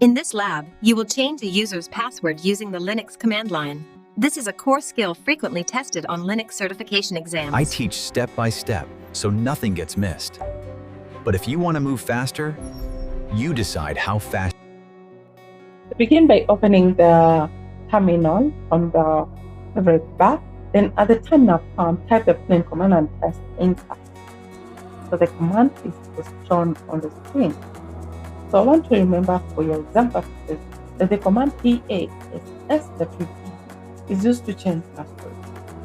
In this lab, you will change a user's password using the Linux command line. This is a core skill frequently tested on Linux certification exams. I teach step by step, so nothing gets missed. But if you want to move faster, you decide how fast. Begin by opening the terminal on the favorite bar. Then at the terminal prompt, type the plain command and press enter. So the command is shown on the screen. So I want to remember for your exam purposes that the command passwd is used to change password.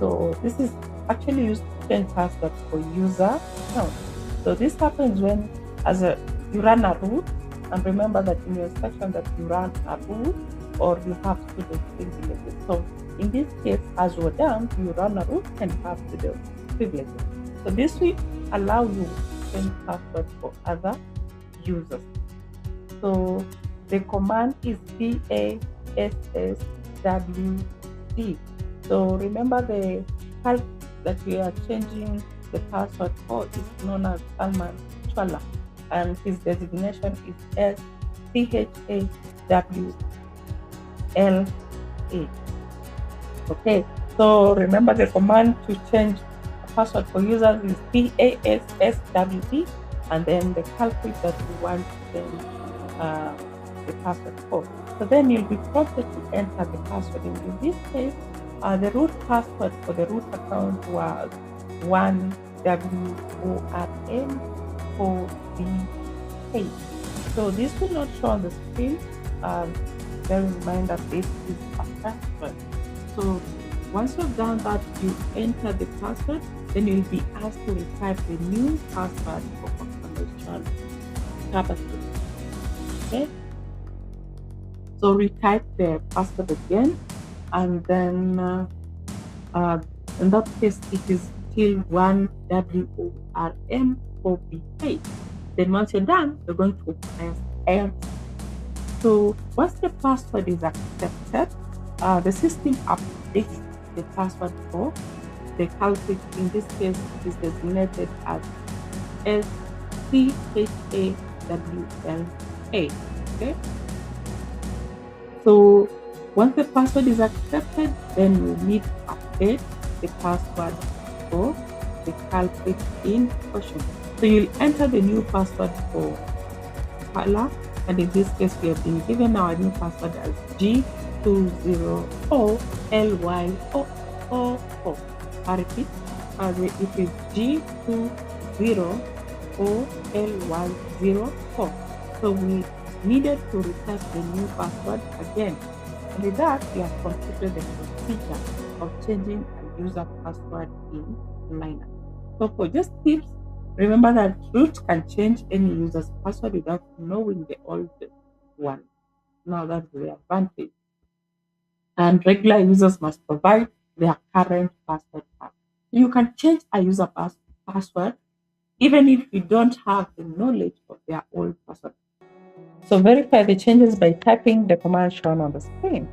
So this is actually used to change password for user account. So this happens when you run a root, and remember that in your section that you run a root or you have student privileges. So in this case, as you're done, you run a root and have student privileges. So this will allow you to change password for other users. So the command is passwd. So remember the help that we are changing the password for is known as Salman Chwala, and his designation is SCHAWLA. Okay, so remember the command to change a password for users is passwd, and then the culprit that you want to change the password for. So then you'll be prompted to enter the password. In this case, the root password for the root account was 1WORM4BH. So this will not show on the screen. Bear in mind that this is a password. So once you've done that, you enter the password, then you'll be asked to retype the new password for confirmation purposes. Okay, so retype the password again, and then in that case it is still 1WORM4BH. Then once you're done, you're going to press enter. So once the password is accepted, the system updates the password for the culprit. In this case, it is designated as SCHAWLA. Okay, so once the password is accepted, then you need to update the password for the culprit in question. So you'll enter the new password for Pala, and in this case we have been given our new password as G20OLYOO4. I repeat, it is G20OLY04. So we needed to retype the new password again. And with that, we have completed the procedure of changing a user password in Linux. So for just tips, remember that root can change any user's password without knowing the old one. Now that's the advantage. And regular users must provide their current password path. You can change a user password even if you don't have the knowledge of their old password. So verify the changes by typing the command shown on the screen.